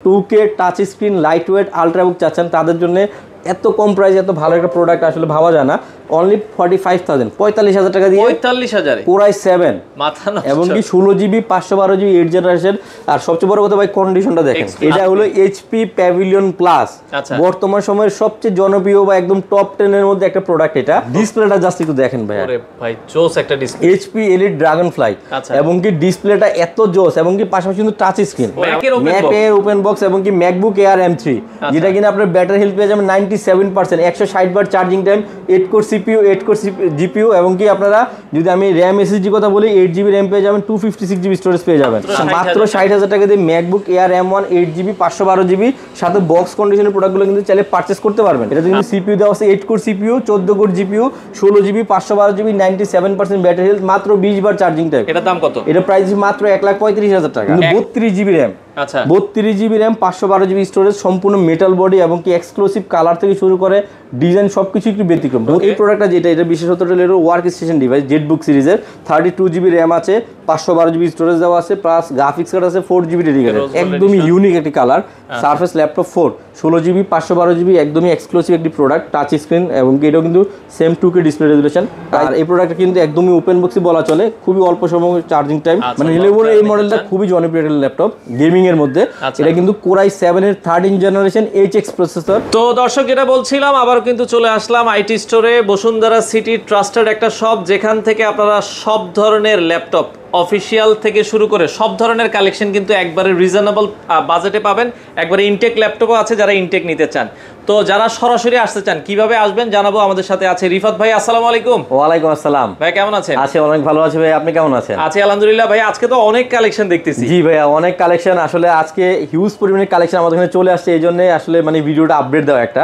2K touch screen light weight ultrabook চাচ্ছেন তাদের জন্য এত কম প্রাইস এত ভালো একটা প্রোডাক্ট আসলে ভাবা যায় না। অনলি 45,000 45,000 টাকা দিয়ে 45,000 কোরাই 7 মাথা নষ্ট এবং কি 16GB 512GB 8 জেনারেশন। আর সবচেয়ে বড় কথা ভাই কন্ডিশনটা দেখেন, এটা হলো এইচপি প্যাভিলিয়ন প্লাস, বর্তমান সময়ের সবচেয়ে জনপ্রিয় বা একদম টপ 10 এর মধ্যে একটা প্রোডাক্ট। এটা ডিসপ্লেটা জাস্ট একটু দেখেন ভাই, ওরে ভাই জোস একটা display, HP elite dragon fly এবং কি ডিসপ্লেটা এত জোস এবং কি পাশাপাশি কিন্তু টাচ স্ক্রিন, ম্যাকের ওপেন বক্স এবং কি ম্যাকবুক এয়ার M3 যেটা কিনা আপনার ব্যাটারি হেলথ পেয়ে যাবেন 97%, 160 বার charging time, 8 core CPU 8 core GPU এবং কি আপনারা যদি আমি RAM SSD কথা বলি 8GB RAM পেয়ে যাবেন, 256GB স্টোরেজ পেয়ে যাবেন মাত্র 60,000 টাকা দিয়ে। MacBook air M1 8GB 512GB সাথে বক্স কন্ডিশনের প্রোডাক্টগুলো কিন্তু চাইলে পারচেজ করতে পারবেন। এটা কিন্তু CPU দেওয়া আছে 8 core CPU 14 core GPU 16GB 512GB 97% battery health, মাত্র 20 বার চার্জিং টাইম। এটার দাম কত? এটা প্রাইস মাত্র 1,35,000 টাকা। 32GB RAM, আচ্ছা 32GB RAM 512GB স্টোরেজ, সম্পূর্ণ মেটাল বডি এবং কি এক্সক্লুসিভ কালার থেকে শুরু করে ডিজাইন সবকিছু একটু ব্যতিক্রম। এই প্রোডাক্টটা যেটা এটা বিশেষত্বটা হলো ওয়ার্ক স্টেশন ডিভাইস জেটবুক সিরিজের, 32GB RAM আছে, 512GB স্টোরেজ দেওয়া আছে, প্লাস গ্রাফিক্স কার্ড আছে 4GB ডেডিকেটেড, একদমই ইউনিক একটি colour. Surface laptop 4 16GB 512GB একদমই এক্সক্লুসিভ একটি প্রোডাক্ট, টাচ স্ক্রিন এবং কি এটাও কিন্তু সেম 2K ডিসপ্লে রেজুলেশন। আর এই প্রোডাক্টটা কিন্তু একদমই ওপেন বক্সই বলা চলে, খুবই অল্প সময় চার্জিং টাইম, মানে রিলায়েবল এই মডেলটা খুবই জনপ্রিয় ল্যাপটপ গেমিং এর মধ্যে। এটা কিন্তু কোরাই 7 এর 13 জেনারেশন HX প্রসেসর। তো দর্শক যেটা বলছিলাম আবার কিন্তু চলে আসলাম আইটি স্টোরে, বসুন্ধরা সিটি ট্রাস্টেড একটা শপ যেখান থেকে আপনারা সব ধরনের ল্যাপটপ অফিসিয়াল থেকে শুরু করে সব ধরনের কালেকশন কিন্তু একবারে রিজনেবল বাজেটে পাবেন। একবারে ইনটেক ল্যাপটপও আছে যারা ইনটেক নিতে চান। তো যারা সরাসরি আসতে চান কিভাবে আসবেন জানাবো। আমাদের সাথে আছে রিফাত ভাই, আসসালামু আলাইকুম। ওয়ালাইকুম আসসালাম ভাই, কেমন আছেন? আছি অনেক ভালো আছি ভাই, আপনি কেমন আছেন? আছি আলহামদুলিল্লাহ। ভাই আজকে তো অনেক কালেকশন দেখতেছি। জি ভাইয়া অনেক কালেকশন, আসলে আজকে হিউজ পরিমাণে কালেকশন আমাদের এখানে চলে আসছে, এই জন্য আসলে মানে ভিডিওটা আপডেট দেওয়া একটা।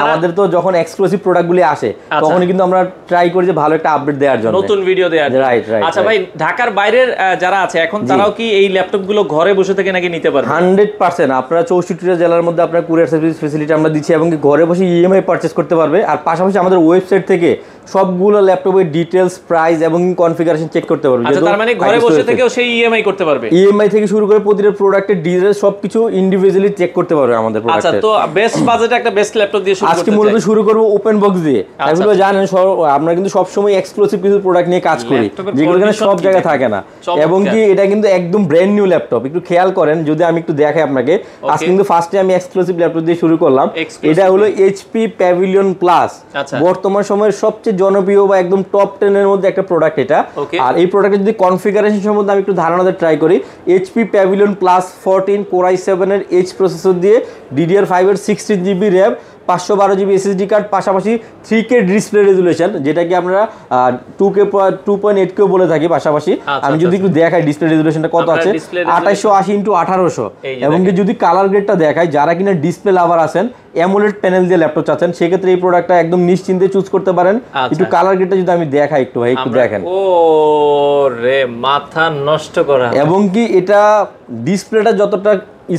আমাদের তো যখন এক্সক্লুসিভ প্রোডাক্টগুলি আসে তখনই কিন্তু আমরা ট্রাই করি যে ভালো একটা আপডেট দেওয়ার জন্য, নতুন ভিডিও দেওয়ার জন্য। Right right. আচ্ছা ভাই, ঢাকার বাইরের যারা আছে এখন তারাও কি এই ল্যাপটপ গুলো ঘরে বসে থেকে নাকি নিতে পারবে? 100% আপনারা 64টা জেলার মধ্যে আপনার কুরিয়ার সার্ভিস ফ্যাসিলিটি আমরা দিচ্ছি এবং কি ঘরে বসে ইএমআই পারচেজ করতে পারবে। আর পাশাপাশি আমাদের ওয়েবসাইট থেকে সবগুলো ল্যাপটপের ডিটেইলস, প্রাইস এবং কনফিগারেশন চেক করতে পারবে। আচ্ছা, তার মানে ঘরে বসে থেকেও সেই ইএমআই করতে পারবে। ইএমআই থেকে শুরু করে প্রতিটা প্রোডাক্টের ডিটেইলস সবকিছু ইন্ডিভিজুয়ালি চেক করতে পারবে আমাদের প্রোডাক্টে। আচ্ছা, তো বেস্ট বাজেটে একটা বেস্ট ল্যাপটপ দিয়ে শুরু করতে চাই। আজকে মূলত শুরু করব ওপেন বক্স দিয়ে। আপনারা জানেন আমরা কিন্তু সব সময় এক্সক্লুসিভ কিছু প্রোডাক্ট নিয়ে কাজ করি যেগুলো এখানে সব জায়গায় থাকে না, এবং কি এটা কিন্তু একদম ব্র্যান্ড নিউ ল্যাপটপ। একটু খেয়াল করেন, যদি আমি একটু দেখাই আপনাকে, আজ কিন্তু ফার্স্টে আমি এক্সক্লুসিভ ল্যাপটপ দিয়ে শুরু করলাম। এটা হলো এইচপি প্যাভিলিয়ন প্লাস, বর্তমান সময়ের সবচেয়ে জনপ্রিয় বা একদম টপ 10 এর মধ্যে একটা প্রোডাক্ট এটা। আর এই প্রোডাক্টের যদি কনফিগারেশন সম্বন্ধে আমি একটু ধারণা দিতে ট্রাই করি, এইচপি প্যাভিলিয়ন প্লাস 14 কোরাই 7 এর H প্রসেসর দিয়ে DDR5 এর 16GB RAM 512GB SSD card, পাশাপাশি 3K ডিসপ্লে রেজুলেশন যেটা কি আমরা 2K 2.8K বলে থাকি। পাশাপাশি আমি যদি একটু দেখাই ডিসপ্লে রেজুলেশনটা কত আছে, 2880x1800, এবং কি যদি কালার গ্রেডটা দেখাই, যারা কিনা ডিসপ্লে লাভার আছেন অ্যামোলেড প্যানেল দিয়ে ল্যাপটপ চাচ্ছেন সেক্ষেত্রে এই প্রোডাক্টটা একদম নিশ্চিন্তে চুজ করতে পারেন। একটু কালার গ্রেডটা যদি আমি দেখাই একটু ভাই, একটু দেখেন, ও রে মাথা নষ্ট করা। এবং কি এটা ডিসপ্লেটা যতটা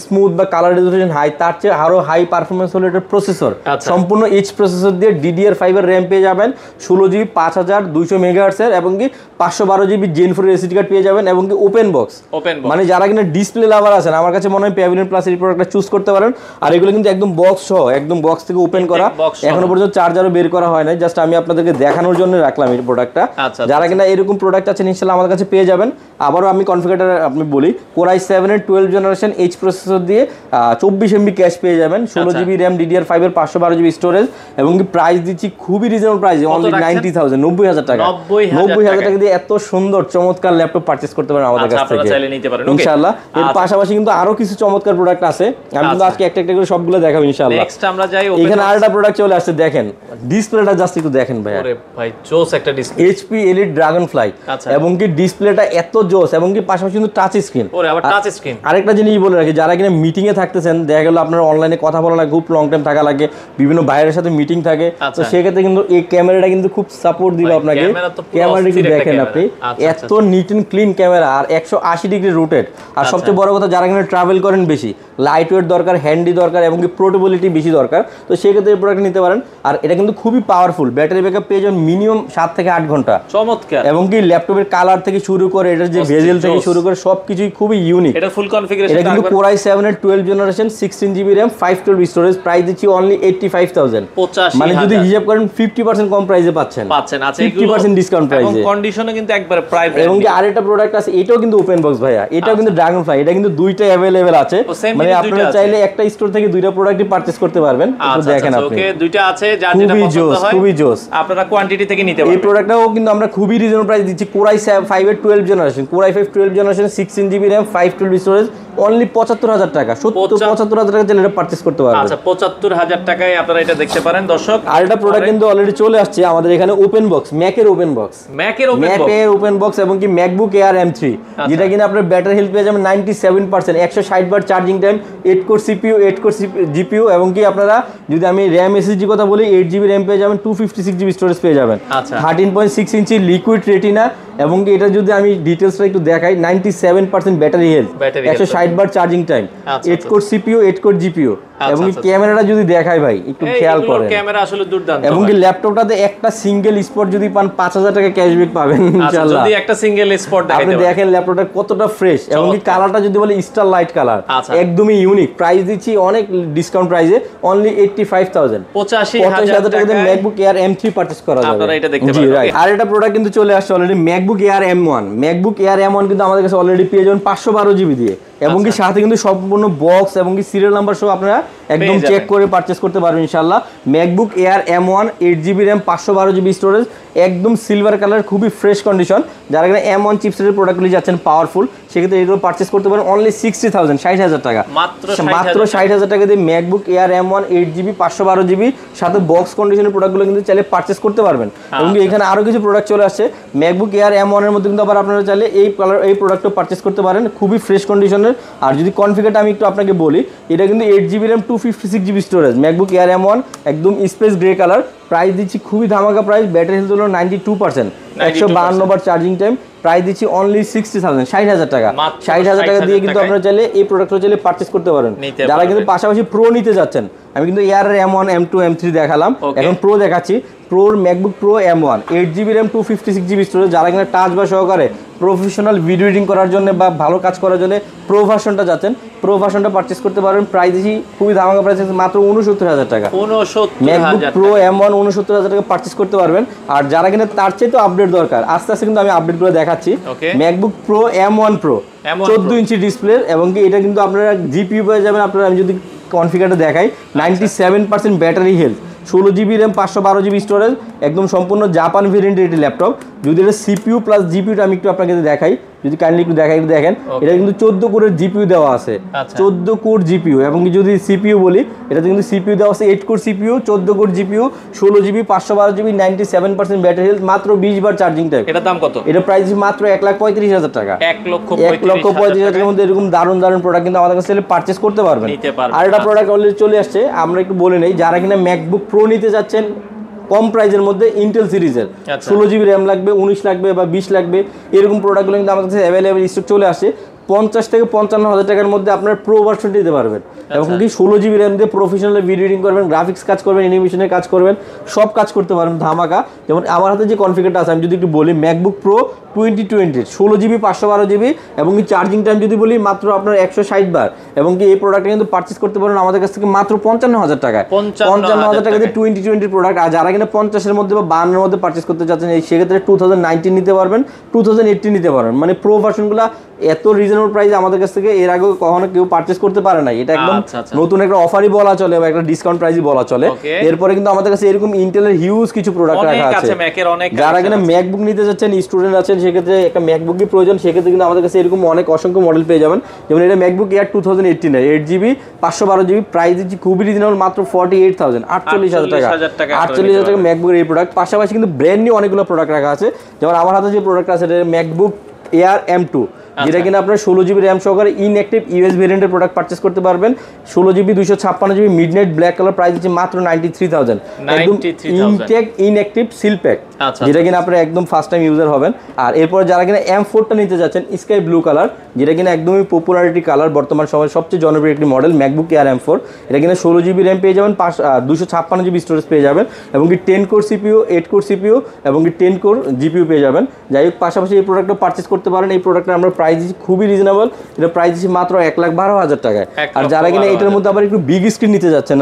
স্মুথ বা কালার রেজোলিউশন হাই, তার চেয়ে আরো হাই পারফরমেন্স হলো এটার প্রসেসর। সম্পূর্ণ H প্রসেসর দিয়ে DDR5 এর RAM পেয়ে যাবেন, 16GB 5200 MHz এর, এবং কি 512GB Gen 4 SSD কার্ড পেয়ে যাবেন, এবং কি ওপেন বক্স। মানে যারা কিনা ডিসপ্লে লাভার আছেন আমার কাছে মনে হয় প্যাভিলিয়ন প্লাস এই প্রোডাক্টটা চুজ করতে পারেন। আর এগুলো কিন্তু একদম বক্স সহ, একদম বক্স থেকে ওপেন করা, এখনো পর্যন্ত চার্জারও বের করা হয় না, জাস্ট আমি আপনাদেরকে দেখানোর জন্য রাখলাম এই প্রোডাক্টটা। যারা কিনা এরকম প্রোডাক্ট আছেন ইনশাআল্লাহ আমাদের কাছে পেয়ে যাবেন। আবারও আমি কনফিগারেটর আপনি বলি, কোরাই 7 এর 12 জেনারেশন H প্রসেসর দিয়ে 24 MB ক্যাশ পেয়ে যাবেন, 16GB RAM DDR5 এর 512GB স্টোরেজ, এবং কি প্রাইস দিচ্ছি খুবই রিজনেবল প্রাইস, অনলি 90,000 90,000 টাকা। 90,000 টাকা দিয়ে এত সুন্দর চমৎকার ল্যাপটপ পারচেজ করতে পারেন আমাদের কাছ থেকে ইনশাআল্লাহ। এর পাশাপাশি কিন্তু আরো কিছু চমৎকার প্রোডাক্ট আছে, আমি কিন্তু আজকে একটা একটা করে সবগুলো দেখাবো ইনশাআল্লাহ। নেক্সট আমরা যাই এখানে আরেকটা প্রোডাক্ট চলে আসছে, দেখেন ডিসপ্লেটা জাস্ট একটু দেখেন ভাই, ওরে ভাই জোস একটা display, HP elite dragon fly, এবং কি ডিসপ্লেটা এত জোস, এবং কি পাশাপাশি কিন্তু টাচ স্ক্রিন। ওরে আবার টাচ স্ক্রিন। আরেকটা জিনিস বলে রাখি, যারা কিনা মিটিং এ থাকতেছেন, দেখা গেল আপনার অনলাইনে কথা বলা লাগে, খুব লং টাইম থাকা লাগে, বিভিন্ন বাইরের সাথে মিটিং থাকে, তো সেক্ষেত্রে কিন্তু এই ক্যামেরাটা কিন্তু খুব সাপোর্ট দিবে আপনাকে। ক্যামেরাটা কি দেখেন আপনি, এত নিট এন্ড ক্লিন ক্যামেরা, আর 180 ডিগ্রি রোটেট। আর সবচেয়ে বড় কথা, যারা কিনা ট্রাভেল করেন বেশি, লাইট ওয়েট দরকার, হ্যান্ডি দরকার, এবং কি পোর্টেবিলিটি বেশি দরকার, তো সেক্ষেত্রে এই প্রোডাক্ট নিতে পারেন। আর এটা কিন্তু খুবই পাওয়ারফুল, ব্যাটারি ব্যাকআপ পেয়ে যাবেন মিনিমাম 7 থেকে 8 ঘন্টা। চমৎকার। এবং কি ল্যাপটপের কালার থেকে শুরু করে এটার যে বেজেল থেকে শুরু করে সবকিছুই খুবই ইউনিক। এটা ফুল কনফিগারেশন, এটা কিন্তু কোরাই i7 এর 12 generation 16GB RAM 512 storage, price দিচ্ছি অনলি 85,000। মানে যদি হিসাব করেন 50% কম প্রাইসে পাচ্ছেন। আচ্ছা 50% ডিসকাউন্ট প্রাইসে, এবং কন্ডিশনে কিন্তু একবারে প্রাইস। এবং কি আরেকটা প্রোডাক্ট আছে, এটাও কিন্তু ওপেন বক্স ভাইয়া, এটাও কিন্তু ড্রাগনফ্লাই, এটা কিন্তু দুইটা अवेलेबल আছে, মানে আপনারা চাইলে একটা স্টোর থেকে দুইটা প্রোডাক্টই পারচেজ করতে পারবেন। একটু দেখেন আপনি, ওকে দুইটা আছে, যার যেটা পছন্দ হয় খুবই জোস, আপনারা কোয়ান্টিটি থেকে নিতে পারবেন। এই প্রোডাক্টটাও কিন্তু আমরা খুবই রিজনেবল প্রাইস দিচ্ছি। Core i5 এর 12 generation, Core i5 12 generation 16GB RAM 512 storage, only 75,000 টাকা। 75,000 টাকা চাইলে এটা পারচেজ করতে পারবেন। আচ্ছা 75,000 টাকায় আপনারা এটা দেখতে পারেন দর্শক। আর এটা প্রোডাক্ট কিন্তু অলরেডি চলে আসছে আমাদের এখানে, ওপেন বক্স, ম্যাকের ওপেন বক্স, ওপেন বক্স এবং কি MacBook Air M3, যেটা কিনা আপনার ব্যাটারি হেলথ পেয়ে যাবেন 97%, 160 বার charging time, 8 core CPU, 8 core GPU, এবং কি আপনারা যদি আমি RAM SSD কথা বলি 8GB RAM পেয়ে যাবেন, 256GB স্টোরেজ পেয়ে যাবেন, 13.6 ইঞ্চি লিকুইড রেটিনা, এবং কি এটা যদি আমি ডিটেইলসটা একটু দেখাই 97% ব্যাটারি হেলথ, 160 বার charging time, 8 core CPU, 8 core GPU, এবং কি ক্যামেরাটা যদি দেখাই ভাই একটু খেয়াল করেন, ক্যামেরা আসলে দুর্দান্ত, এবং কি ল্যাপটপটাতে একটা সিঙ্গেল স্পট যদি পান 5,000 টাকা ক্যাশব্যাক পাবেন ইনশাআল্লাহ। যদি একটা সিঙ্গেল স্পট দেখাই আপনি দেখেন ল্যাপটপটা কতটা ফ্রেশ, এবং কি কালারটা যদি বলি স্টার লাইট কালার, একদমই ইউনিক। প্রাইস দিচ্ছি অনেক ডিসকাউন্ট প্রাইসে, অনলি 85,000, 85,000 টাকাতে MacBook Air M3 পারচেজ করা যাবে। আপনারা এটা দেখতে পারেন। আর এটা প্রোডাক্ট কিন্তু চলে আসছে already, MacBook Air M1। MacBook Air M1 কিন্তু আমাদের কাছে অলরেডি পেয়ে যাবেন 512GB দিয়ে, এবং কি সাথে কিন্তু সম্পূর্ণ বক্স এবং কি সিরিয়াল নাম্বার সহ আপনারা একদম চেক করে পারচেজ করতে পারবেন ইনশাআল্লাহ। MacBook Air M1 8GB RAM 512GB storage, একদম সিলভার কালার, খুবই ফ্রেশ কন্ডিশন। যারা এখানে M1 চিপসেটের প্রোডাক্টগুলি যাচ্ছেন পাওয়ারফুল, সেক্ষেত্রে এগুলো পারচেজ করতে পারেন অনলি 60,000, 60,000 টাকা, মাত্র 60,000 টাকা দিয়ে MacBook Air M1 8GB 512GB সাথে বক্স কন্ডিশনের প্রোডাক্টগুলো কিন্তু চাইলে পারচেজ করতে পারবেন। এবং এখানে আরও কিছু প্রোডাক্ট চলে আসছে MacBook Air M1 এর মধ্যে, কিন্তু আবার আপনারা চাইলে এই প্রোডাক্টও পারচেজ করতে পারেন, খুবই ফ্রেশ কন্ডিশনের। আর যদি কনফিগারটা আমি একটু আপনাকে বলি, এটা কিন্তু 8GB RAM 256GB storage, MacBook Air M1 একদম স্পেস গ্রে কালার, প্রাইস দিচ্ছি খুবই ধামাকা প্রাইস, ব্যাটারি হেলথ হলো 92%, 152 বার চার্জিং টাইম, প্রাইস দিচ্ছি অনলি 60,000, 60,000 টাকা। 60,000 টাকা দিয়ে কিন্তু আপনারা চাইলে এই প্রোডাক্টটা চাইলে পারচেজ করতে পারেন। যারা কিন্তু পাশাপাশি প্রো নিতে যাচ্ছেন, আমি কিন্তু Air M1 M2 M3 দেখালাম, এখন প্রো দেখাচ্ছি। প্রোর MacBook Pro M1 8GB RAM 256GB storage, যারা কিনা টাচ বা সহকারে প্রফেশনাল ভিডিও এডিটিং করার জন্য বা ভালো কাজ করার জন্য প্রো ভার্সনটা যাচ্ছেন, প্রো ভার্সনটা পারচেজ করতে পারবেন। প্রাইস দিচ্ছি খুবই ধামাকা প্রাইস, মাত্র 69,000 টাকা। MacBook Pro M1 69,000 টাকা পারচেজ করতে পারবেন। আর যারা কিনা তার চেয়ে তো আপডেট দরকার, আস্তে আস্তে কিন্তু আমি আপডেটগুলো দেখাচ্ছি। MacBook Pro M1 Pro 14 inch display, এবং কি এটা কিন্তু আপনারা GPU পেয়ে যাবেন আপনারা, আমি যদি কনফিগারটা দেখাই 97% battery health, 16GB RAM 512GB storage, একদম সম্পূর্ণ জাপান ভেরিয়েন্টের এটি ল্যাপটপ। যদি এটা CPU প্লাস GPUটা আমি একটু আপনাকে দেখাই, যদি কাইন্ডলি একটু দেখাই, দেখেন এটা কিন্তু 14 কোরের GPU দেওয়া আছে, 14 কোর GPU, এবং যদি CPU বলি এটাতে কিন্তু CPU দেওয়া আছে 8 core CPU, 14 core GPU, 16GB 512GB, 97% battery health, মাত্র 20 বার চার্জিং টাইম। এটার দাম কত? এটা প্রাইস মাত্র 1,35,000 টাকা। 1,35,000 টাকার মধ্যে এরকম দারুণ প্রোডাক্ট কিন্তু আমাদের কাছে পারচেজ করতে পারবেন। আর এটা প্রোডাক্ট অলরেডি চলে আসছে, আমরা একটু বলে নেই, যারা কিনা MacBook Pro নিতে যাচ্ছেন কম প্রাইজের মধ্যে ইন্টেল সিরিজের, 16GB RAM লাগবে, 19 লাগবে বা 20 লাগবে, এরকম প্রোডাক্টগুলো কিন্তু আমাদের কাছে অ্যাভেলেবেল স্টক চলে আসে। 50 থেকে 55,000 টাকার মধ্যে আপনার প্রো ভার্সনটি দিতে পারবেন, এবং কি 16GB RAM দিয়ে প্রফেশনাল ভিডিও এডিটিং করবেন, গ্রাফিক্স কাজ করবেন, অ্যানিমেশনের কাজ করবেন, সব কাজ করতে পারবেন ধামাকা। যেমন আমার হাতে যে কনফিগারটা আছে আমি যদি একটু বলি, MacBook Pro 2020 16GB 512GB, এবং কি চার্জিং টাইম যদি বলি মাত্র আপনার 160 বার, এবং কি এই প্রোডাক্টটা কিন্তু পারচেজ করতে পারেন আমাদের কাছ থেকে মাত্র 55,000 টাকায়। 55,000 টাকা দিয়ে 2020 প্রোডাক্ট। আর যারা কিনা 50-এর মধ্যে বা 52-এর মধ্যে পারচেজ করতে চাচ্ছেন, এই সেক্ষেত্রে 2019 নিতে পারবেন, 2018 নিতে পারবেন। মানে প্রো ভার্সনগুলো এত রিজনেবল প্রাইস আমাদের কাছ থেকে এর আগে কখনো কেউ পারচেজ করতে পারে না। এটা একদম নতুন একটা অফারই বলা চলে, বা একটা ডিসকাউন্ট প্রাইসই বলা চলে। এরপরে কিন্তু আমাদের কাছে এরকম ইন্টেলের হিউজ কিছু প্রোডাক্ট রাখা আছে। যারা কিনা MacBook নিতে যাচ্ছেন, স্টুডেন্ট আছেন, সেক্ষেত্রে একটা MacBookই প্রয়োজন, সেক্ষেত্রে কিন্তু আমাদের কাছে এরকম অনেক অসংখ্য মডেল পেয়ে যাবেন। যেমন এটা MacBook Air 2018 8GB 512GB, price দিচ্ছি খুবই রিজনেবল, মাত্র 48,000, 48,000 টাকা। 48,000 টাকা MacBook এই প্রোডাক্ট। পাশাপাশি কিন্তু ব্র্যান্ড নিউ অনেকগুলো প্রোডাক্ট রাখা আছে। যেমন আমার হাতে যে প্রোডাক্ট আছে এটা MacBook Air M2, যেটা কিনা আপনার 16GB RAM সহকারে ইনঅ্যাক্টিভ ইউএস ভেরিয়েন্টের প্রোডাক্ট পারচেজ করতে পারবেন। 16GB 256GB midnight black colour, price দিচ্ছে মাত্র 93,000, একদম ইনটেক ইনঅ্যাক্টিভ সিল প্যাক, যেটা কিনা আপনারা একদম ফার্স্ট টাইম ইউজার হবেন। আর এরপর যারা কিনা M4টা নিতে যাচ্ছেন, স্কাই ব্লু কালার, যেটা কিনা একদমই পপুলারিটি কালার, বর্তমান সময়ের সবচেয়ে জনপ্রিয় একটি মডেল MacBook Air M4। এটা কিনা 16GB RAM পেয়ে যাবেন, 256GB স্টোরেজ পেয়ে যাবেন, এবং কি 10 কোর CPU, 8 কোর CPU, এবং কি 10 কোর GPU পেয়ে যাবেন। যাই হোক, পাশাপাশি এই প্রোডাক্টটা পারচেজ করতে পারেন। এই প্রোডাক্টটা আমরা প্রাইস খুবই রিজনেবল, এটা প্রাইস মাত্র 1,12,000 টাকায়। আর যারা কিনা এটার মধ্যে আবার একটু বিগ স্ক্রিন নিতে যাচ্ছেন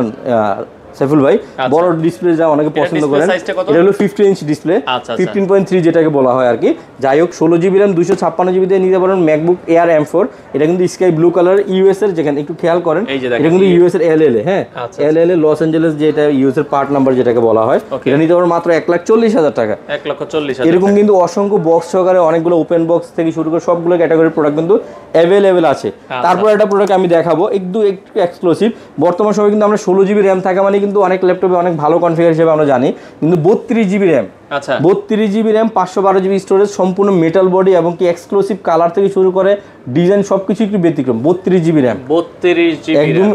সাইফুল ভাই, বড় ডিসপ্লে যা অনেকে পছন্দ করেন, এটা হলো 50 ইঞ্চ ডিসপ্লে, 15.3 যেটাকে বলা হয় আর কি। যাই হোক 16 জিবি র্যাম 256 জিবি দিয়ে নিতে পারেন ম্যাকবুক এয়ার M4। এটা কিন্তু স্কাই ব্লু কালার ইউএস এর, যেখানে একটু খেয়াল করেন এটা কিন্তু ইউএস এর LLA, হ্যাঁ LLA লস অ্যাঞ্জেলেস যেটা ইউএস এর পার্ট নাম্বার যেটাকে বলা হয়, এটা নিতে পারেন মাত্র 1,40,000 টাকা। 1,40,000 এরকম কিন্তু অসংখ্য বক্স সহকারে অনেকগুলো ওপেন বক্স থেকে শুরু করে সবগুলো ক্যাটাগরির প্রোডাক্ট কিন্তু অ্যাভেলেবেল আছে। তারপর একটা প্রোডাক্ট আমি দেখাবো একটু এক্সক্লুসিভ। বর্তমান সময় কিন্তু আমরা 16 জিবি র্যাম থাকা মানে কিন্তু অনেক ল্যাপটপে অনেক ভালো কনফিগার হিসেবে আমরা জানি, কিন্তু 32 GB RAM, 32 GB RAM 512 GB storage, সম্পূর্ণ মেটাল বডি এবং কি এক্সক্লুসিভ কালার থেকে শুরু করে ডিজাইন সবকিছু একটু ব্যতিক্রম। 32 জিবি র্যাম, 32 জিবি একদম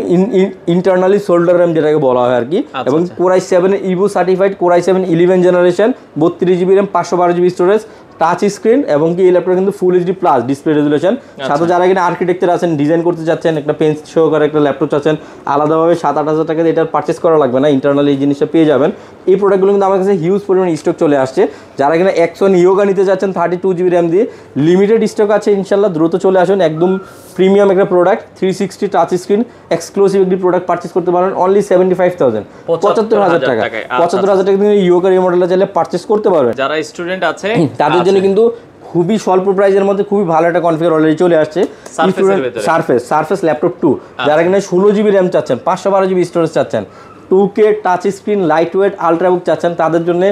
ইন্টারনালি সোল্ডার র্যাম যেটাকে বলা হয় আর কি। এবং Core i7 Ivo certified Core i7 11 generation, 32 GB RAM 512 GB storage, touch screen এবং কি এই ল্যাপটপ কিন্তু full HD plus display resolution. সাথে যারা কিনা আর্কিটেকচার আছেন, ডিজাইন করতে যাচ্ছেন, একটা পেন সহকারে একটা ল্যাপটপ চাচ্ছেন, আলাদাভাবে 7-8 হাজার টাকা এটা পারচেস করা লাগবে না, ইন্টারনালি এই জিনিসটা পেয়ে যাবেন। এই প্রোডাক্টগুলো কিন্তু আমার কাছে হিউজ পরিমাণ স্টক চলে আসছে। যারা কিনা Axon ইয়োগা নিতে যাচ্ছেন 32 জিবি র্যাম দিয়ে, লিমিটেড স্টক আছে, ইনশাল্লাহ দ্রুত চলে আসুন। একদম প্রিমিয়াম একটা প্রোডাক্ট, 360 টাচ স্ক্রিন এক্সক্লুসিভ একটি প্রোডাক্ট পারচেস করতে পারেন অনলি 75,000, 75,000 টাকা। 75,000 টাকা কিন্তু ইয়োগার এই মডেলটা চাইলে পারচেস করতে পারবেন। যারা স্টুডেন্ট আছে তাদের জন্য কিন্তু খুবই স্বল্প প্রাইসের মধ্যে খুবই ভালো একটা কনফিগার অলরেডি চলে আসছে। সারফেস ল্যাপটপ 2, যারা কিনা 16 জিবি র্যাম চাচ্ছেন, 512 জিবি স্টোরেজ চাচ্ছেন, 2K touch screen light weight ultrabook চাচ্ছেন, তাদের জন্য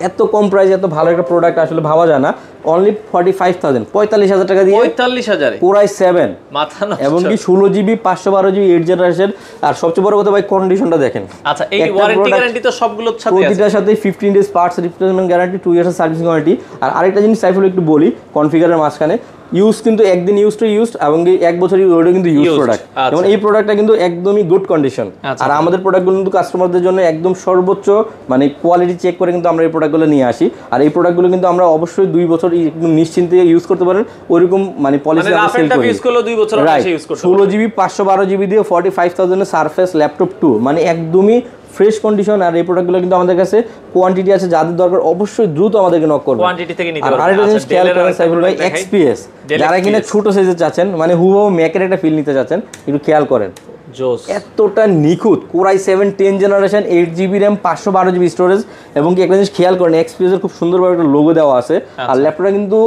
এত কম প্রাইস এত ভালো একটা প্রোডাক্ট আসলে ভাবা যায় না। অনলি 45,000, 45,000 টাকা দিয়ে 45,000 Core i7 এবং কি 16 জিবি 512 জিবি 8 জেনারেশন। আর সবচেয়ে বড় কথা ভাই কন্ডিশনটা দেখেন। আচ্ছা, এই ওয়ারেন্টি গ্যারান্টি তো সবগুলোর সাথে আছে, প্রতিটার সাথে 15 days parts replacement guarantee, 2 years servicing warranty. আর আরেকটা জিনিস সাইফুল একটু বলি, কনফিগারের মাঝখানে ইউজ কিন্তু একদিন ইউজ টু ইউজ এবং 1 বছর ইউজ কিন্তু ইউজ প্রোডাক্ট, যেমন এই প্রোডাক্টটা কিন্তু একদমই গুড কন্ডিশন। আর আমাদের প্রোডাক্টগুলো কিন্তু কাস্টমারদের জন্য একদম সর্বোচ্চ মানে কোয়ালিটি চেক করে কিন্তু আমরা এই প্রোডাক্টগুলো নিয়ে আসি। আর এই প্রোডাক্টগুলো কিন্তু আমরা অবশ্যই 2 বছর একদম নিশ্চিন্তে ইউজ করতে পারেন, ওইরকম মানে পলিসি আমরা সেল করি। ইউজ করলে 2 বছর আমরা ইউজ করতে পারবো। 16 জিবি 512 জিবি দিয়ে 45,000 এর সারফেস ল্যাপটপ 2, মানে একদমই ফ্রেশ কন্ডিশন। আর এই প্রোডাক্টগুলো কিন্তু আমাদের কাছে কোয়ান্টিটি আছে, যাদের দরকার অবশ্যই দ্রুত আমাদেরকে নক করবেন, কোয়ান্টিটি থেকে নিতে পারবেন। আর আরেকটা জিনিস খেয়াল করেন সাইফুল ভাই, XPS যারা কিনা ছোট সাইজের চাচ্ছেন, মানে হুবহু ম্যাকের একটা ফিল নিতে চাচ্ছেন, একটু খেয়াল করেন এতটা নিখুঁত। Core i7 10 generation 8 GB RAM 512 GB storage এবং কি একটা জিনিস খেয়াল করেন, XPS এর খুব সুন্দরভাবে একটা লোগো দেওয়া আছে। আর ল্যাপটপটা কিন্তু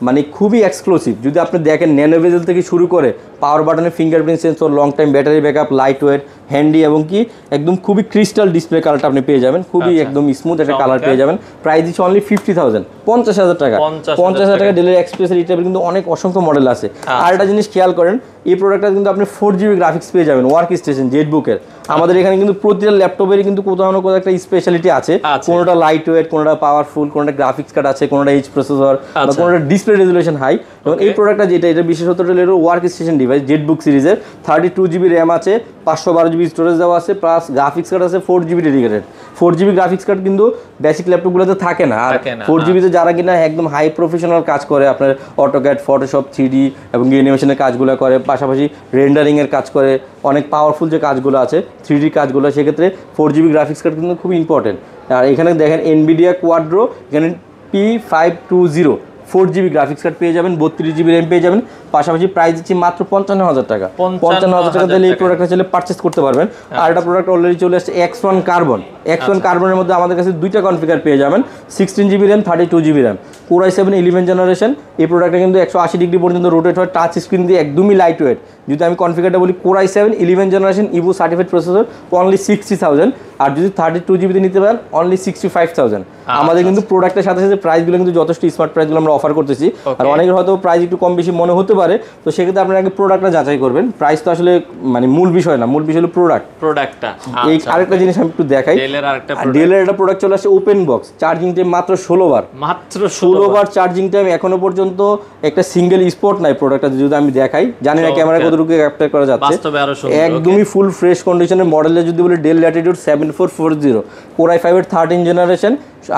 মানে খুবই এক্সক্লুসিভ। যদি আপনি দেখেন ন্যানো বেজেল থেকে শুরু করে পাওয়ার বাটনের fingerprint sensor, long time battery backup, light weight, handy এবং কি একদম খুবই ক্রিস্টাল ডিসপ্লে কালারটা আপনি পেয়ে যাবেন, খুবই একদম স্মুথ একটা কালার পেয়ে যাবেন। প্রাইস দিচ্ছে অনলি 50,000, 50,000 টাকা। 50,000 টাকা ডেলের এক্সপ্রেস রিটেবল কিন্তু অনেক অসংখ্য মডেল আছে। আর একটা জিনিস খেয়াল করেন, এই প্রোডাক্টটা কিন্তু আপনি 4 জিবি গ্রাফিক্স পেয়ে যাবেন ওয়ার্ক স্টেশন জেটবুকের। আমাদের এখানে কিন্তু প্রতিটা ল্যাপটপেরই কিন্তু কোথাও না কোথাও একটা স্পেশালিটি আছে, কোনোটা লাইট ওয়েট, কোনোটা পাওয়ারফুল, কোনোটা গ্রাফিক্স কার্ড আছে, কোনোটা এইচ প্রসেসর, বা কোনোটা ডিসপ্লে রেজুলেশন হাই। এবং এই প্রোডাক্টটা যেটা, এটা বিশেষত্বটা হলো ওয়ার্ক স্টেশন ডিভাইস জেটবুক সিরিজের, 32 জিবি র্যাম আছে, 512 জিবি স্টোরেজ দেওয়া আছে, প্লাস গ্রাফিক্স কার্ড আছে 4 GB dedicated. 4 GB graphics card কিন্তু বেসিক ল্যাপটপগুলোতে থাকে না। আর 4 জিবিতে যারা কিনা একদম হাই প্রফেশনাল কাজ করে, আপনার অটোক্যাড, ফটোশপ, 3D এবং অ্যানিমেশনের কাজগুলো করে, পাশাপাশি রেন্ডারিংয়ের কাজ করে, অনেক পাওয়ারফুল যে কাজগুলো আছে 3D কাজগুলো, সেক্ষেত্রে 4 জিবি গ্রাফিক্স কার্ড কিন্তু খুব ইম্পর্টেন্ট। আর এখানে দেখেন NVIDIA কোয়াড্রো, এখানে P520 4 জিবি গ্রাফিক্স কার্ড পেয়ে যাবেন, 32 জিবি র্যাম পেয়ে যাবেন। পাশাপাশি প্রাইস দিচ্ছি মাত্র 55,000 টাকা। 55,000 টাকা দিলে এই প্রোডাক্টটা চাইলে পারচেস করতে পারবেন। আর একটা প্রোডাক্ট অলরেডি চলে আসছে X1 কার্বন। X1 কার্বনের মধ্যে আমাদের কাছে দুইটা কনফিগার পেয়ে যাবেন, 16 GB RAM, 32 GB RAM, Core i7 11 generation. এই প্রোডাক্টটা কিন্তু 180 ডিগ্রি পর্যন্ত রোটেট হয়, টাচ স্ক্রিন দিয়ে একদমই লাইট ওয়েট। যদি আমি কনফিগারটা বলি, Core i7 11 generation Ivo certified processor only 60,000, আর যদি 32 জিবিতে নিতে পারেন অনলি 65,000। আমাদের কিন্তু প্রোডাক্টের সাথে সাথে প্রাইসগুলো কিন্তু যথেষ্ট স্মার্ট প্রাইসগুলো আমরা অফার করতেছি। আর অনেকের হয়তো প্রাইস একটু কম বেশি মনে হতে পারে, তো সেক্ষেত্রে আপনারা আগে প্রোডাক্টটা যাচাই করবেন। প্রাইস তো আসলে মানে মূল বিষয় না, মূল বিষয় হলো প্রোডাক্টটা। এই আরেকটা জিনিস আমি একটু দেখাই, ডেলের একটা প্রোডাক্ট চলে আসছে ওপেন বক্স, চার্জিং টাইম মাত্র 16 বার চার্জিং টাইম। এখনো পর্যন্ত একটা সিঙ্গেল স্পট নাই প্রোডাক্টটা, যদি আমি দেখাই, জানি না ক্যামেরা কতটুকু ক্যাপচার করা যাচ্ছে, একদমই ফুল ফ্রেশ কন্ডিশনের মডেলের। যদি বলি ডেল ল্যাটিটিউড 7440 Core i5 এর 13 জেনারেশন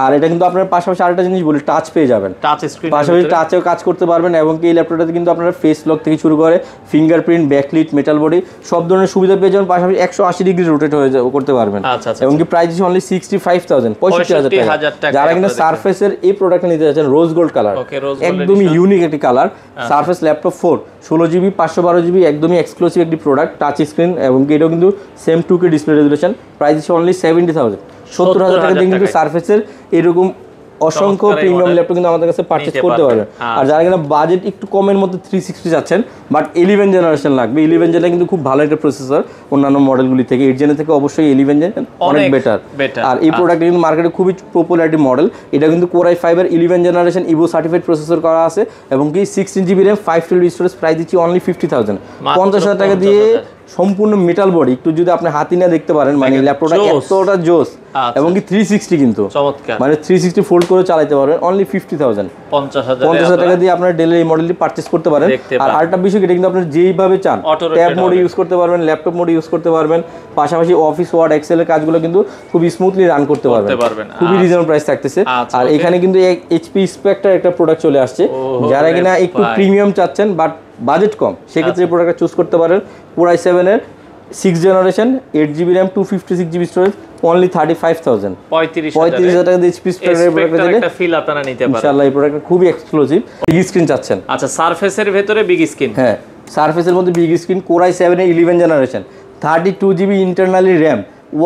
আর এটা কিন্তু আপনার পাশাপাশি আরেকটা জিনিস বলি, টাচ পেয়ে যাবেন, টাচ স্ক্রিন, পাশাপাশি টাচেও কাজ করতে পারবেন। এবং এই ল্যাপটপটাতে কিন্তু আপনারা ফেস লক থেকে শুরু করে ফিঙ্গারপ্রিন্ট, ব্যাকলিট, মেটাল বডি সব ধরনের সুবিধা পেয়ে যাবেন। পাশাপাশি 180 ডিগ্রি রোটেট হয়ে করতে পারবেন। এবং কি প্রাইস হচ্ছে অনলি 65,000, 65,000 টাকা। যারা কিনা সারফেসের এই প্রোডাক্টটা নিতে যাচ্ছেন, রোজ গোল্ড কালার, একদমই ইউনিক একটি colour, surface laptop 4 16GB 512GB, একদমই এক্সক্লুসিভ একটি প্রোডাক্ট, টাচ স্ক্রিন। এবং কি এটাও কিন্তু same 2K display resolution. Price হচ্ছে অনলি 70,000, 70,000 টাকা দিয়ে কিন্তু সারফেসের এরকম অসংখ্য প্রিমিয়াম ল্যাপটপ কিন্তু আমাদের কাছে পারচেজ করতে পারবেন। আর যারা কিনা বাজেট একটু কমের মধ্যে 360 যাচ্ছেন, বাট 11 জেনারেশন লাগবে, 11 জেনে কিন্তু খুব ভালো একটা প্রসেসর অন্যান্য মডেলগুলি থেকে, 8 জেনে থেকে অবশ্যই 11 জেন অনেক বেটার। আর এই প্রোডাক্টটা কিন্তু মার্কেটে খুবই পপুলারিটি মডেল। এটা কিন্তু Core i5 এর 11 জেনারেশন ইভো সার্টিফাইড প্রসেসর করা আছে। এবং কি 16GB RAM 512 স্টোরেজ, প্রাইস দিচ্ছি অনলি 50,000, 50,000 টাকা দিয়ে সম্পূর্ণ মেটাল বডি। একটু যদি আপনি হাতি না দেখতে পারেন, মানে ল্যাপটপটা এতটা জোস। এবং কি 360 কিন্তু মানে 360 ফোল্ড করে চালাতে পারবেন, অনলি 50,000, 50,000 টাকা দিয়ে আপনারা ডেলের এই মডেলটি পারচেজ করতে পারেন। আর আরেকটা বিষয়, এটা কিন্তু আপনারা যেইভাবে চান ট্যাব মোডে ইউজ করতে পারবেন, ল্যাপটপ মোডে ইউজ করতে পারবেন। পাশাপাশি অফিস ওয়ার্ড এক্সেল এর কাজগুলো কিন্তু খুব স্মুথলি রান করতে পারবেন, খুবই রিজনেবল প্রাইস থাকতেছে। আর এখানে কিন্তু HP স্পেক্টার একটা প্রোডাক্ট চলে আসছে, যারা কিনা একটু প্রিমিয়াম চাচ্ছেন বাট বাজেট কম, সেক্ষেত্রে এই প্রোডাক্টটা চুজ করতে পারেন। Core i7 এর 6 generation 8GB RAM 256GB storage, only 35,000, 35,000 টাকা দিয়ে HP স্পেক্টারের প্রোডাক্টটা দিলে একটা ফিল আপনারা নিতে পারেন। ইনশাআল্লাহ এই প্রোডাক্টটা খুবই এক্সক্লুসিভ। বিগ স্ক্রিন চাচ্ছেন? আচ্ছা, সারফেসের ভিতরে বিগ স্ক্রিন, হ্যাঁ সারফেসের মধ্যে বিগ স্ক্রিন, Core i7 এর 11 generation 32GB internally RAM,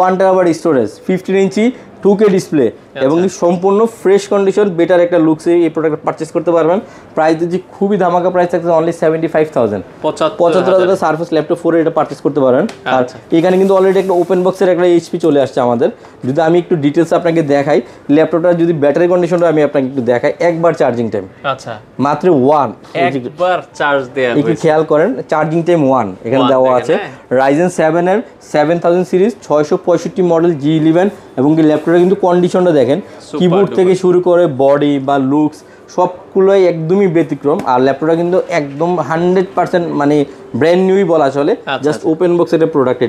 1TB storage, 15 ইঞ্চি 2K ডিসপ্লে, এবং সম্পূর্ণ ফ্রেশ কন্ডিশন, বেটার একটা লুকসে এই প্রোডাক্ট পারচেজ করতে পারবেন। প্রাইস দিচ্ছি খুবই ধামাকা প্রাইস থাকছে অনলি 75,000, 75,000 সারফেস ল্যাপটপ 4 এটা পারচেজ করতে পারেন। আর এখানে কিন্তু অলরেডি একটা ওপেন বক্সের একটা HP চলে আসছে আমাদের। যদি আমি একটু ডিটেলস আপনাকে দেখাই, ল্যাপটপটা যদি ব্যাটারি কন্ডিশনটা আমি আপনাকে একটু দেখাই, একবার চার্জিং টাইম, আচ্ছা মাত্র 1, একবার চার্জ দেয়া, একটু খেয়াল করেন চার্জিং টাইম 1 এখানে দেওয়া আছে। Ryzen 7 এর 7000 সিরিজ 665 মডেল G11। এবং কি ল্যাপটপটা কিন্তু কন্ডিশনটা দেখেন, কিবোর্ড থেকে শুরু করে বডি বা লুকস সবগুলোই একদমই ব্যতিক্রম। আর ল্যাপটপটা কিন্তু একদম 100% মানে ব্র্যান্ড নিউই বলা চলে, জাস্ট ওপেন বক্স এর প্রোডাক্ট।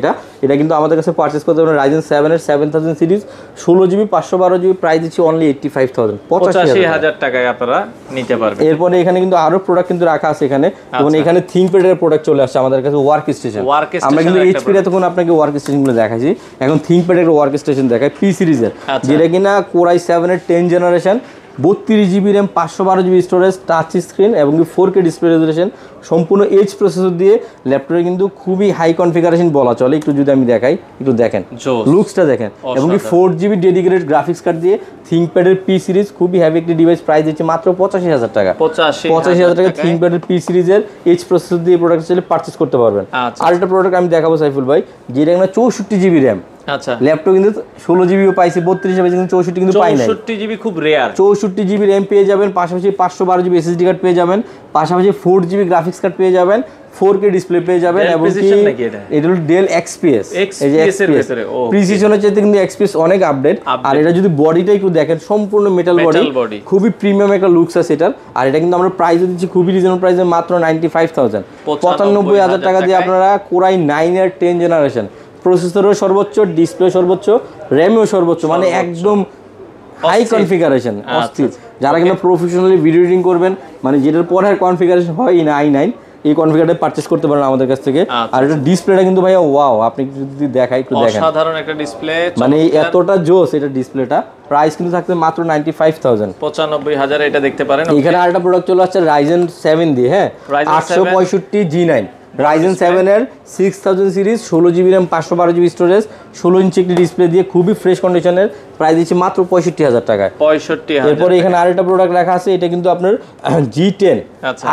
এটা কিন্তু আমাদের কাছে পারচেজ করতে পারেন। Ryzen 7 এর 7000 সিরিজ 16GB 512GB, প্রাইস দিচ্ছি অনলি 85,000, 85,000 টাকায় আপনারা নিতে পারবেন। এরপরে এখানে কিন্তু আরো প্রোডাক্ট কিন্তু রাখা আছে এখানে। এবং এখানে ThinkPad এর প্রোডাক্ট চলে আসছে আমাদের কাছে, ওয়ার্ক স্টেশন। আমরা কিন্তু HP এর তখন আপনাকে ওয়ার্ক স্টেশনগুলো দেখাইছি, এখন ThinkPad এর ওয়ার্ক স্টেশন দেখাই P সিরিজের, যেটা কিনা Core i7 এর 10 generation 32GB RAM 512GB storage, touch screen এবং 4K ডিসপ্লে রেজুলেশন, সম্পূর্ণ H প্রসেসর দিয়ে ল্যাপটপে কিন্তু খুবই হাই কনফিগারেশন বলা চলে। একটু যদি আমি দেখাই, একটু দেখেন লুকসটা দেখেন। এবং 4GB ডেডিকেটেড গ্রাফিক্স কার্ড দিয়ে ThinkPad এর P সিরিজ, খুবই হেভি একটি ডিভাইস, প্রাইস দিচ্ছে মাত্র 85,000 টাকা, 85,000 টাকা ThinkPad এর P সিরিজের H প্রসেসর দিয়ে প্রোডাক্ট চাইলে পারচেজ করতে পারবেন। আর একটা প্রোডাক্ট আমি দেখাবো সাইফুল ভাই, যেটা কিনা 64GB RAM। আচ্ছা, ল্যাপটপ কিন্তু 16GB পাইছি, 32 পাইছি, কিন্তু 64 কিন্তু পাই নাই। 64GB খুব রেয়ার, 64GB RAM পেয়ে যাবেন, পাশাপাশি 512GB SSD কার্ড পেয়ে যাবেন, পাশাপাশি 4GB গ্রাফিক্স কার্ড পেয়ে যাবেন, 4K ডিসপ্লে পেয়ে যাবেন। এবং এটা হলো ডেল XPS, এই যে XPS প্রিসিশনের চাইতে কিন্তু XPS অনেক আপডেট। আর এটা যদি বডিটা একটু দেখেন, সম্পূর্ণ মেটাল বডি, খুবই প্রিমিয়াম একটা লুকস আছে এটার। আর এটা কিন্তু আমরা প্রাইস দিচ্ছি খুবই রিজনেবল প্রাইসে, মাত্র 95,000, 95,000 টাকা দিয়ে আপনারা Core i9 এর 10 জেনারেশন, প্রসেসরও সর্বোচ্চ, ডিসপ্লে সর্বোচ্চ, র্যামও সর্বোচ্চ, মানে একদম হাই কনফিগারেশন, অস্থির। যারা কিন্তু প্রফেশনালি ভিডিও এডিটিং করবেন, মানে যেটার পরে আর কনফিগারেশন হয় না i9, এই কনফিগারটা পারচেজ করতে পারেন আমাদের কাছ থেকে। আর এটা ডিসপ্লেটা কিন্তু ভাইয়া ওয়াও, আপনি যদি দেখাই একটু দেখেন, অসাধারণ একটা ডিসপ্লে, মানে এতটা জোস এটা ডিসপ্লেটা। প্রাইস কিন্তু থাকতে মাত্র 95,000, 95,000 এটা দেখতে পারেন। এখানে আরেকটা প্রোডাক্ট চলে আসছে Ryzen 7 দিয়ে, হ্যাঁ 865 G9, Ryzen 7 এর 6000 series 16GB RAM 512GB storage, 16 ইঞ্চি একটি ডিসপ্লে দিয়ে খুবই ফ্রেশ কন্ডিশনের, প্রাইস দিচ্ছে মাত্র 65,000 টাকায়, 65,000। এরপরে এখানে আরেকটা প্রোডাক্ট রাখা আছে, এটা কিন্তু আপনার G10,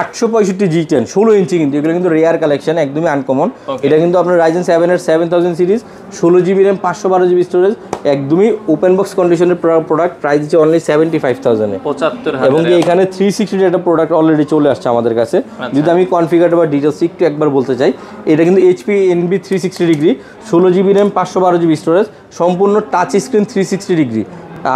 865 G10 16 ইঞ্চি, কিন্তু এগুলো কিন্তু রেয়ার কালেকশন, একদমই আনকমন। এটা কিন্তু আপনার Ryzen 7 এর 7000 series 16GB RAM 512GB storage, একদমই ওপেন বক্স কন্ডিশনের প্রোডাক্ট, প্রাইস দিচ্ছে অনলি 75,000 এ, 75,000। এবং এখানে 360 একটা প্রোডাক্ট অলরেডি চলে আসছে আমাদের কাছে। যদি আমি কনফিগারটা বা ডিটেইলস একটু একবার বলতে চাই, এটা কিন্তু HP NB 360 degree 16GB RAM 512GB storage, সম্পূর্ণ টাচ স্ক্রিন 360 ডিগ্রি।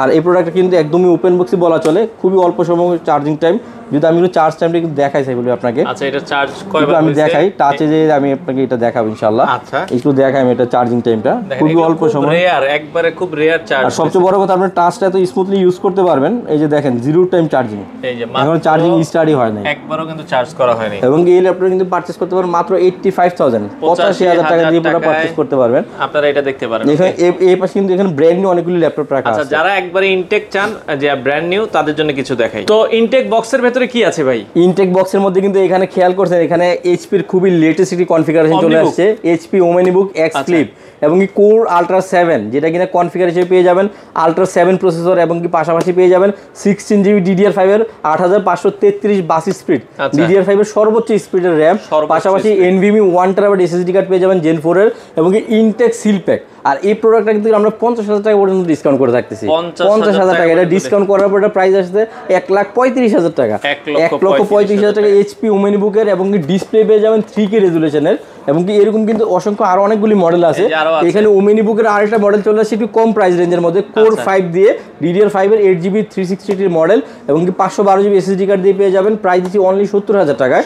আর এই প্রোডাক্টটা কিন্তু একদমই ওপেন বক্সই বলা চলে, খুবই অল্প সময় চার্জিং টাইম, যদি আমি একটু চার্জ টাইমটা একটু দেখাই সেগুলো আপনাকে। আচ্ছা, এটা চার্জ কয়বার আমি দেখাই, টাচে যে আমি আপনাকে এটা দেখাবো ইনশাআল্লাহ। আচ্ছা, একটু দেখাই আমি এটা চার্জিং টাইমটা খুবই অল্প সময়, রেয়ার, একবারে খুব রেয়ার চার্জ। আর সবচেয়ে বড় কথা আপনি টাচটা এত স্মুথলি ইউজ করতে পারবেন। এই যে দেখেন 0 টাইম চার্জিং, এই যে এখন চার্জিং স্টার্টই হয় না, একবারও কিন্তু চার্জ করা হয়নি। এবং এই ল্যাপটপ কিন্তু পারচেজ করতে পারবেন মাত্র 85,000 85,000 টাকা দিয়ে পুরো পারচেজ করতে পারবেন। আপনারা এটা দেখতে পারেন। এখানে এই পাশে কিন্তু এখানে ব্র্যান্ড নিউ অনেকগুলো ল্যাপটপ রাখা আছে। আচ্ছা, যারা একবারে ইনটেক চান, যে ব্র্যান্ড নিউ, তাদের জন্য কিছু দেখাই। তো ইনটেক বক্সের ভেতরে কি আছে ভাই? ইনটেক বক্সের মধ্যে কিন্তু এখানে খেয়াল করছেন, এখানে এইচপির খুবই লেটেস্ট একটি কনফিগারেশন চলে আসছে, এইচপি ওমেনিবুক এক্স ফ্লিপ এবং কি কোর আলট্রা 7, যেটা কিনা কনফিগার হিসেবে পেয়ে যাবেন আলট্রা 7 প্রসেসর, এবং কি পাশাপাশি পেয়ে যাবেন 16GB DDR5 এর 8533 বাস স্পিড, DDR5 এর সর্বোচ্চ স্পিডের র্যাম, পাশাপাশি NVMe 1TB SSD কার্ড পেয়ে যাবেন Gen 4 এর, এবং কি ইনটেক সিল প্যাক। আর এই প্রোডাক্টটা কিন্তু আমরা 50,000 টাকা পর্যন্ত ডিসকাউন্ট করে থাকতেছি। 50,000 টাকা, এটা ডিসকাউন্ট করার পর এটা প্রাইস আসছে 1,35,000 টাকা, 1,35,000 টাকা এইচপি ওমেনিবুকের, এবং কি ডিসপ্লে পেয়ে যাবেন 3K রেজুলেশনের, এবং কি এরকম কিন্তু অসংখ্য আরো অনেকগুলি মডেল আছে। এখানে ওমেনিবুকের আরেকটা মডেল চলে আসছে একটু কম প্রাইস রেঞ্জের মধ্যে, কোর 5 দিয়ে DDR5 এর 8GB 360 মডেল, এবং কি 512GB SSD কার্ড দিয়ে পেয়ে যাবেন, প্রাইস দিচ্ছি অনলি 70,000 টাকায়।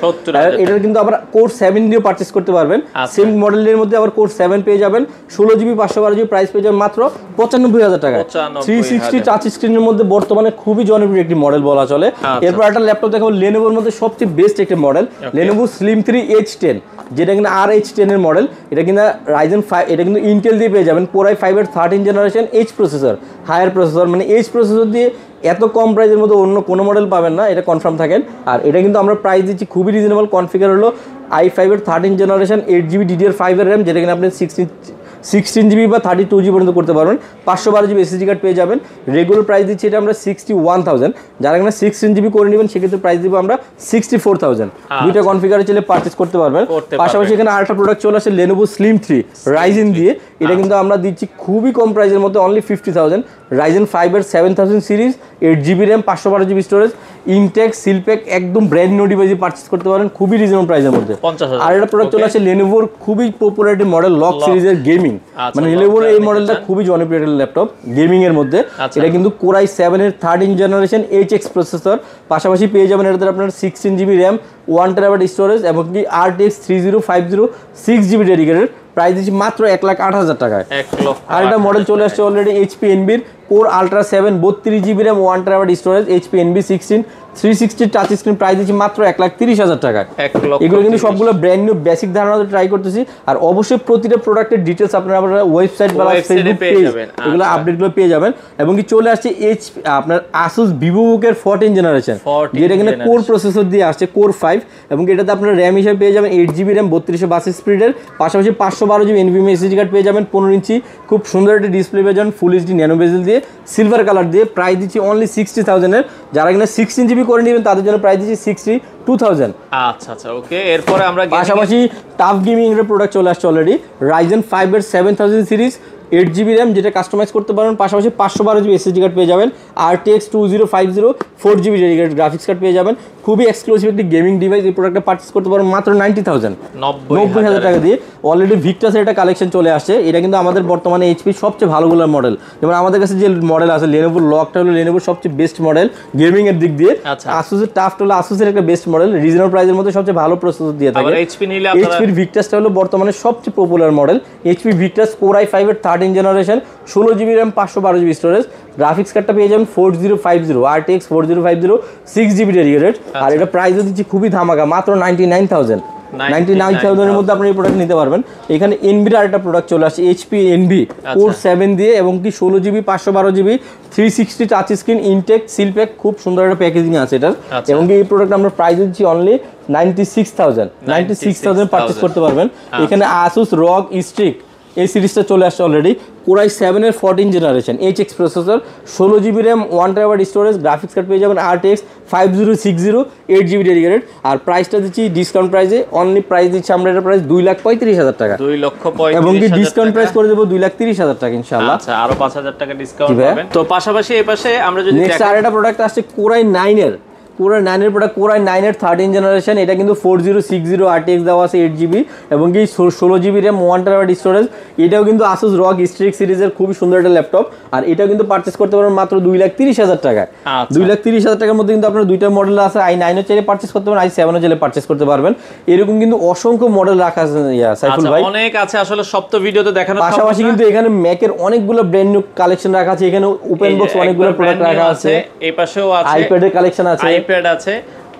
এটার কিন্তু আবার কোর 7 দিয়ে পারচেজ করতে পারবেন, সেম মডেলের মধ্যে আবার কোর 7 পেয়ে যাবেন, 16GB 512GB, প্রাইস পেয়ে যাবেন মাত্র 95,000 টাকায়। 360 টাচ স্ক্রিনের মধ্যে বর্তমানে খুবই জনপ্রিয় একটি মডেল বলা চলে। এরপর একটা ল্যাপটপ দেখাবো লেনোভোর মধ্যে সবচেয়ে বেস্ট একটা মডেল, লেনোভো স্লিম 3 H10, যেটা কিনা RH10 এর মডেল। এটা কিনা রাইজেন 5, এটা কিন্তু ইন্টেল দিয়ে পেয়ে যাবেন, কোর i5 এর 13 generation H processor, higher processor, মানে H প্রসেসর দিয়ে এত কম প্রাইসের মধ্যে অন্য কোনো মডেল পাবেন না, এটা কনফার্ম থাকেন। আর এটা কিন্তু আমরা প্রাইস দিচ্ছি খুবই রিজনেবল, কনফিগার হলো i5 এর 13 জেনারেশন 8GB DDR5 এর র্যাম, যেটা কিনা আপনি 16GB বা 32GB পর্যন্ত করতে পারবেন, 512GB SSD কার্ড পেয়ে যাবেন। রেগুলার প্রাইস দিচ্ছি এটা আমরা 61,000, যারা কিনা 16GB করে নেবেন সেক্ষেত্রে প্রাইস দিব আমরা 64,000। দুইটা কনফিগারে চলে পারচেজ করতে পারবেন। পাশাপাশি এখানে আরেকটা প্রোডাক্ট চলে আসে লেনোভো স্লিম 3 রাইজেন দিয়ে, এটা কিন্তু আমরা দিচ্ছি খুবই কম প্রাইসের মধ্যে, অনলি 50,000, রাইজেন 5 এর 7000 series, 8GB RAM, 512GB storage, intact seal pack, একদম ব্র্যান্ড নিউ ডিভাইস পারচেজ করতে পারেন খুবই রিজনেবল প্রাইসের মধ্যে। আর একটা প্রোডাক্ট চলে আসে লেনোভোর খুবই পপুলার একটি মডেল, লক সিরিজের গেমিং, মানে লেনোভোর এই মডেলটা খুবই জনপ্রিয় একটা ল্যাপটপ গেমিং এর মধ্যে। এটা কিন্তু কোর i7 এর 13 জেনারেশন HX প্রসেসর, পাশাপাশি পেয়ে যাবেন এটাতে আপনার 16GB র্যাম, 1TB স্টোরেজ, এবং কি RTX 3050 6GB ডেডিকেটেড, প্রাইস দিচ্ছি মাত্র 1,08,000 টাকায়। আর একটা মডেল চলে আসছে অলরেডি HP এনবির core ultra 7 32GB RAM, 1TB storage, HP NB 16 360 touch screen, price দিচ্ছি মাত্র 1,30,000 টাকায়। এগুলো কিন্তু সবগুলো ব্র্যান্ড নিউ বেসিক ধারণা ট্রাই করতেছি। আর অবশ্যই প্রতিটা প্রোডাক্টের ডিটেলস আপনারা ওয়েবসাইট বা ফেসবুক পেজ এগুলো আপডেটগুলো পেয়ে যাবেন। এবং কি চলে আসছে আপনার Asus VivoBook এর 14 জেনারেশন, যেটা কিনা কোর প্রসেসর দিয়ে আসছে, কোর 5, এবং এটাতে আপনারা র্যাম হিসেবে পেয়ে যাবেন 8GB র্যাম, 3252 স্পিডের, পাশাপাশি 512GB NVMe SSD কার্ড পেয়ে যাবেন, 15 ইঞ্চি খুব সুন্দর একটা ডিসপ্লে পেয়ে যাবেন, ফুল এইচডি ন্যানো বেজেল দিয়ে, সিলভার কালার দিয়ে, প্রাইস দিচ্ছি অনলি 60,000 এর। যারা কিনা 16GB করে নেবেন তাদের জন্য প্রাইস দিচ্ছি 62,000। আচ্ছা আচ্ছা, ওকে। এরপরে আমরা পাশাপাশি টাফ গেমিং এর প্রোডাক্ট চলে আসছে অলরেডি, রাইজেন 5 এর 7000 সিরিজ, 8GB র্যাম, যেটা কাস্টমাইজ করতে পারবেন, পাশাপাশি 512GB SSD কার্ড পেয়ে যাবেন, RTX 2050 4GB dedicated graphics card পেয়ে যাবেন। খুবই এক্সক্লুসিভ একটি গেমিং ডিভাইস, এই প্রোডাক্টটা পারচেজ করতে পারবেন মাত্র 90,000 টাকা দিয়ে। অলরেডি ভিক্টাসের একটা কালেকশন চলে আসছে, এটা কিন্তু আমাদের বর্তমানে এইচপির সবচেয়ে ভালোগুলোর মডেল। যেমন আমাদের কাছে যে মডেল আছে লেনোভোর লকটা হলো লেনোভোর সবচেয়ে বেস্ট মডেল গেমিং এর দিক দিয়ে। আসুসের টাফটা হলো আসুসের একটা বেস্ট মডেল, রিজনেবল প্রাইসের মধ্যে সবচেয়ে ভালো প্রসেসর দিয়ে থাকে। এইচপির ভিক্টাসটা হলো বর্তমানে সবচেয়ে popular model, HP Victus core i5 এর 13 generation, 16GB RAM, 512GB storage, graphics কার্ডটা পেয়ে যাবেন 4050 RTX 4050 6GB ডেডিকেটেড। আর এটা প্রাইস দিচ্ছি খুবই ধামাকা, মাত্র 99,000 এর মধ্যে আপনি এই প্রোডাক্ট নিতে পারবেন। এখানে এনবির আরেকটা প্রোডাক্ট চলে আসছে, HP এনবি কোর 7 দিয়ে, এবং কি 16GB 512GB 360 touch screen, intact seal pack, খুব সুন্দর একটা প্যাকেজিং আছে এটার। এবং কি এই প্রোডাক্ট আমরা প্রাইস দিচ্ছি অনলি 96,000 পারচেজ করতে পারবেন। এখানে Asus ROG Strix এই সিরিজটা চলে আসছে অলরেডি, কোর i7 এর 14 generation HX processor, 16GB RAM, 1TB storage, graphics card পেয়ে যাবেন RTX 5060 8GB ডেডিকেটেড। আর প্রাইসটা দিচ্ছি ডিসকাউন্ট প্রাইসে, অনলি প্রাইস দিচ্ছি আমরা এটা প্রাইস 2,35,000 টাকা, 2,35,000, এবং কি ডিসকাউন্ট প্রাইস করে দেবো 2,30,000 টাকা ইনশাআল্লাহ। আচ্ছা, আরো 5,000 টাকা ডিসকাউন্ট পাবেন। তো পাশাপাশি এই পাশে আমরা যদি নেক্সট আরেকটা প্রোডাক্ট আসছে কোর i9 এর কোরাই 9 এর প্রোডাক্ট, কোরাই 9 এর 13 জেনারেশন। এটা কিন্তু 4060 RTX দেওয়া আছে, 8GB এবং কি 16GB RAM, 1TB স্টোরেজ। এটাও কিন্তু Asus ROG Strix সিরিজের খুবই সুন্দর একটা ল্যাপটপ। আর এটাও কিন্তু পারচেজ করতে পারবেন মাত্র 2,30,000 টাকায়। 2,30,000 টাকার মধ্যে কিন্তু আপনার দুইটা মডেল আছে, i9 এর চাইলে পারচেজ করতে পারবেন, i7 এর চাইলে পারচেজ করতে পারবেন। এরকম কিন্তু অসংখ্য মডেল রাখা আছে সাইফুল ভাই, অনেক আছে আসলে, সব তো ভিডিওতে দেখানো। পাশাপাশি কিন্তু এখানে ম্যাকের অনেকগুলো ব্র্যান্ড নিউ কালেকশন রাখা আছে, এখানে ওপেন বক্স অনেকগুলো প্রোডাক্ট রাখা আছে, এই পাশেও আছে, আইপ্যাড এর কালেকশন আছে, আইপ্যাড আছে।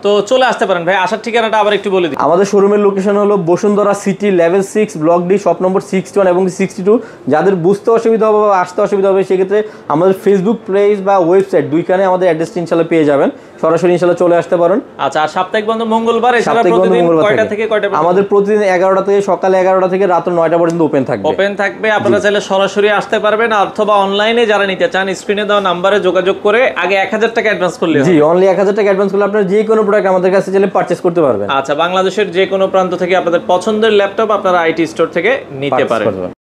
তো চলে আসতে পারেন ভাই, আসার ঠিকানাটা আবার একটু বলে দিই। আমাদের শোরুমের লোকেশন হলো Bashundhara city level 6 block D shop number 61 এবং 62। যাদের বুঝতে অসুবিধা হবে বা আসতে অসুবিধা হবে সেক্ষেত্রে আমাদের ফেসবুক পেজ বা ওয়েবসাইট দুইখানে আমাদের অ্যাড্রেসটা ইনশাআল্লাহ পেয়ে যাবেন, সরাসরি ইনশাআল্লাহ চলে আসতে পারেন। আচ্ছা, আর সাপ্তাহিক বন্ধ মঙ্গলবার, এছাড়া প্রতিদিন কয়টা থেকে কয়টা? আমাদের প্রতিদিন 11টা থেকে সকালে 11টা থেকে রাত 9টা পর্যন্ত ওপেন থাকবে। আপনারা চাইলে সরাসরি আসতে পারবেন অথবা অনলাইনে যারা নিতে চান স্ক্রিনে দেওয়া নম্বরে যোগাযোগ করে আগে 1000 টাকা অ্যাডভান্স করলে, জি অনলি 1000 টাকা অ্যাডভান্স করলে আপনারা যে কোনো প্রোডাক্ট আমাদের কাছে চাইলে পারচেজ করতে পারবেন। আচ্ছা, বাংলাদেশের যে কোনো প্রান্ত থেকে আপনাদের পছন্দের ল্যাপটপ আপনারা আইটি স্টোর থেকে নিতে পারেন।